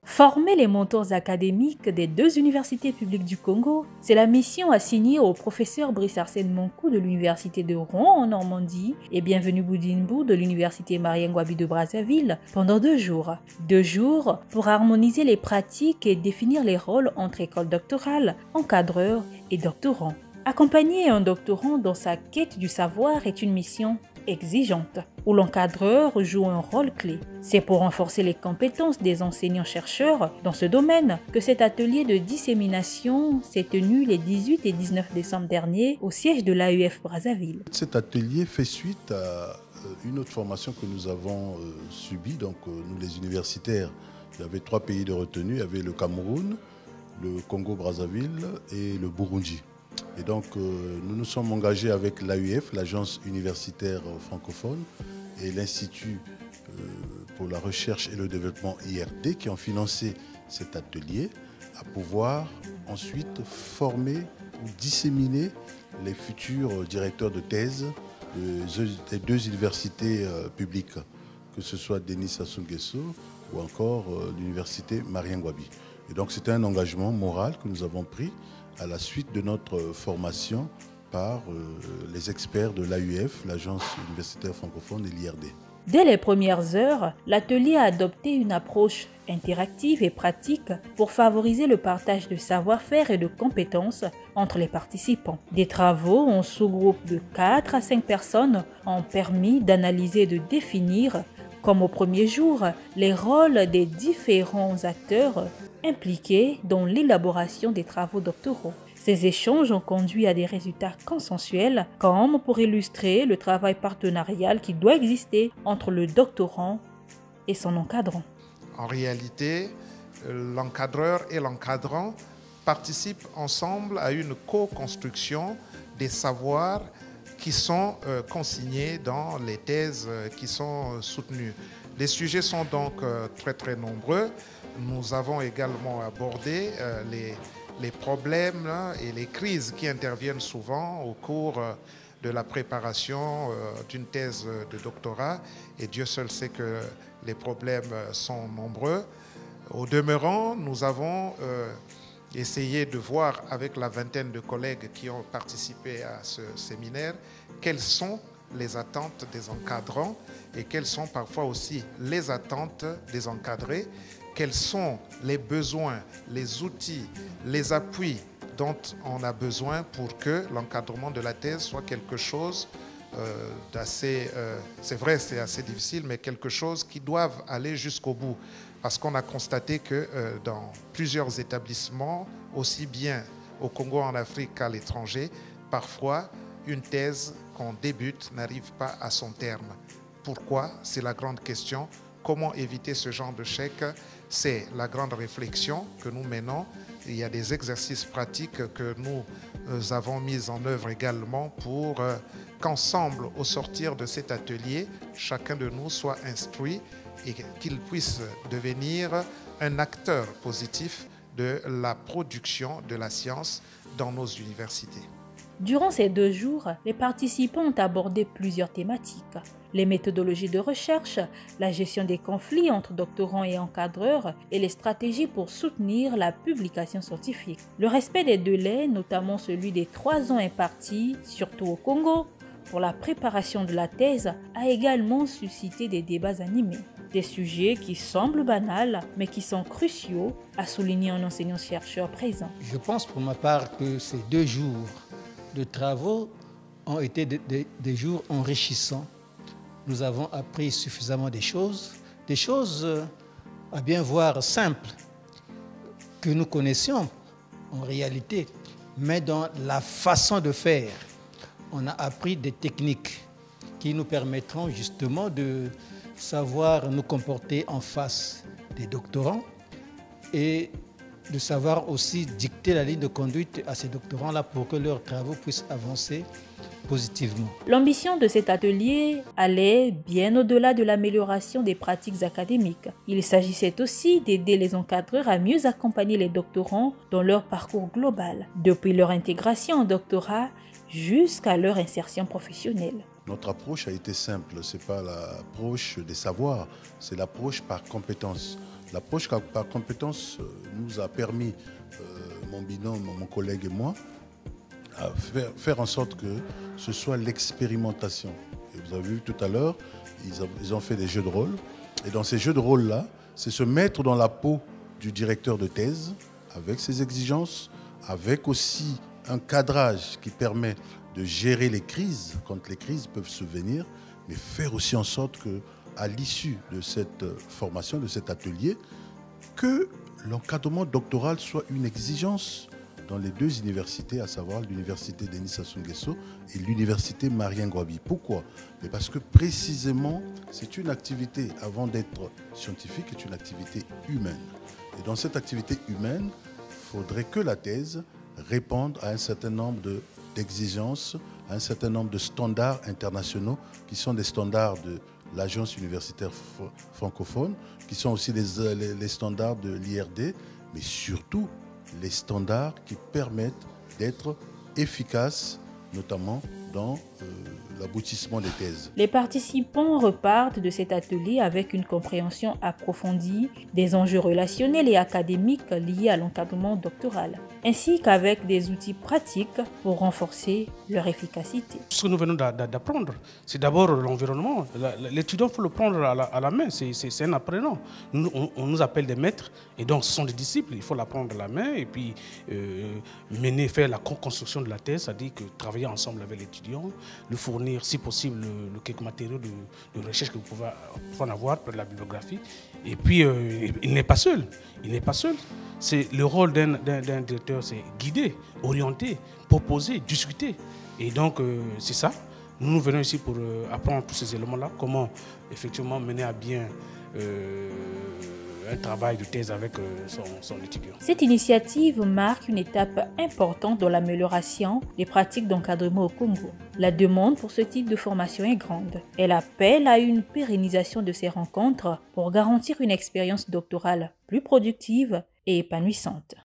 Former les mentors académiques des deux universités publiques du Congo, c'est la mission assignée au professeur Brice Arsène Monkou de l'université de Rouen en Normandie et Bienvenue Boudinbou de l'université Marien Ngouabi de Brazzaville pendant 2 jours. 2 jours pour harmoniser les pratiques et définir les rôles entre écoles doctorales, encadreurs et doctorants. Accompagner un doctorant dans sa quête du savoir est une mission exigeante, où l'encadreur joue un rôle clé. C'est pour renforcer les compétences des enseignants-chercheurs dans ce domaine que cet atelier de dissémination s'est tenu les 18 et 19 décembre dernier au siège de l'AEF Brazzaville. Cet atelier fait suite à une autre formation que nous avons subie, donc nous les universitaires. Il y avait 3 pays de retenue, il y avait le Cameroun, le Congo-Brazzaville et le Burundi. Et donc, nous nous sommes engagés avec l'AUF, l'Agence universitaire francophone, et l'Institut pour la recherche et le développement IRD, qui ont financé cet atelier, à pouvoir ensuite former ou disséminer les futurs directeurs de thèse des 2 universités publiques, que ce soit Denis Sassou Nguesso ou encore l'université Marien Ngouabi. Et donc, c'était un engagement moral que nous avons pris à la suite de notre formation par les experts de l'AUF, l'Agence universitaire francophone et l'IRD. Dès les premières heures, l'atelier a adopté une approche interactive et pratique pour favoriser le partage de savoir-faire et de compétences entre les participants. Des travaux en sous-groupe de 4 à 5 personnes ont permis d'analyser et de définir, comme au premier jour, les rôles des différents acteurs impliqués dans l'élaboration des travaux doctoraux. Ces échanges ont conduit à des résultats consensuels, comme pour illustrer le travail partenarial qui doit exister entre le doctorant et son encadrant. En réalité, l'encadreur et l'encadrant participent ensemble à une co-construction des savoirs qui sont consignés dans les thèses qui sont soutenues. Les sujets sont donc très nombreux. Nous avons également abordé les problèmes et les crises qui interviennent souvent au cours de la préparation d'une thèse de doctorat. Et Dieu seul sait que les problèmes sont nombreux. Au demeurant, nous avons essayé de voir avec la vingtaine de collègues qui ont participé à ce séminaire quelles sont les attentes des encadrants et quelles sont parfois aussi les attentes des encadrés, quels sont les besoins, les outils, les appuis dont on a besoin pour que l'encadrement de la thèse soit quelque chose d'assez, c'est vrai, c'est assez difficile, mais quelque chose qui doit aller jusqu'au bout. Parce qu'on a constaté que dans plusieurs établissements, aussi bien au Congo, en Afrique qu'à l'étranger, parfois une thèse qu'on débute n'arrive pas à son terme. Pourquoi? C'est la grande question. Comment éviter ce genre de chèque? C'est la grande réflexion que nous menons. Il y a des exercices pratiques que nous avons mis en œuvre également pour qu'ensemble, au sortir de cet atelier, chacun de nous soit instruit et qu'il puisse devenir un acteur positif de la production de la science dans nos universités. Durant ces 2 jours, les participants ont abordé plusieurs thématiques. Les méthodologies de recherche, la gestion des conflits entre doctorants et encadreurs et les stratégies pour soutenir la publication scientifique. Le respect des délais, notamment celui des 3 ans impartis, surtout au Congo, pour la préparation de la thèse, a également suscité des débats animés. Des sujets qui semblent banals, mais qui sont cruciaux, a souligné un enseignant-chercheur présent. Je pense pour ma part que ces 2 jours de travaux ont été des jours enrichissants. Nous avons appris suffisamment des choses à bien voir simples, que nous connaissions en réalité, mais dans la façon de faire. On a appris des techniques qui nous permettront justement de savoir nous comporter en face des doctorants et de savoir aussi dicter la ligne de conduite à ces doctorants-là pour que leurs travaux puissent avancer positivement. L'ambition de cet atelier allait bien au-delà de l'amélioration des pratiques académiques. Il s'agissait aussi d'aider les encadreurs à mieux accompagner les doctorants dans leur parcours global, depuis leur intégration en doctorat jusqu'à leur insertion professionnelle. notre approche a été simple. Ce n'est pas l'approche des savoirs, c'est l'approche par compétence. L'approche par compétence nous a permis, mon binôme, mon collègue et moi, à faire en sorte que ce soit l'expérimentation. Et vous avez vu tout à l'heure, ils ont fait des jeux de rôle. Et dans ces jeux de rôle-là, c'est se mettre dans la peau du directeur de thèse, avec ses exigences, avec aussi un cadrage qui permet de gérer les crises, quand les crises peuvent se venir, mais faire aussi en sorte qu'à l'issue de cette formation, de cet atelier, que l'encadrement doctoral soit une exigence dans les deux universités, à savoir l'université Denis Sassou Nguesso et l'université Marien Ngouabi. Pourquoi? Mais parce que précisément, c'est une activité, avant d'être scientifique, c'est une activité humaine. Et dans cette activité humaine, il faudrait que la thèse réponde à un certain nombre d'exigences, à un certain nombre de standards internationaux qui sont des standards de l'Agence universitaire francophone, qui sont aussi les standards de l'IRD, mais surtout les standards qui permettent d'être efficaces, notamment dans l'aboutissement des thèses. Les participants repartent de cet atelier avec une compréhension approfondie des enjeux relationnels et académiques liés à l'encadrement doctoral, ainsi qu'avec des outils pratiques pour renforcer leur efficacité. Ce que nous venons d'apprendre, c'est d'abord l'environnement. L'étudiant, il faut le prendre à la main, c'est un apprenant. On nous appelle des maîtres, et donc ce sont des disciples, il faut l'apprendre à la main, et puis faire la construction de la thèse, c'est-à-dire que travailler ensemble avec l'étudiant, lui fournir, si possible, quelques matériaux de recherche que vous pouvez en avoir, de la bibliographie. Et puis, il n'est pas seul. Il n'est pas seul. C'est le rôle d'un directeur, c'est guider, orienter, proposer, discuter. Et donc, c'est ça. Nous venons ici pour apprendre tous ces éléments-là, comment effectivement mener à bien un travail de thèse avec son étudiant. Cette initiative marque une étape importante dans l'amélioration des pratiques d'encadrement au Congo. La demande pour ce type de formation est grande. Elle appelle à une pérennisation de ces rencontres pour garantir une expérience doctorale plus productive et épanouissante.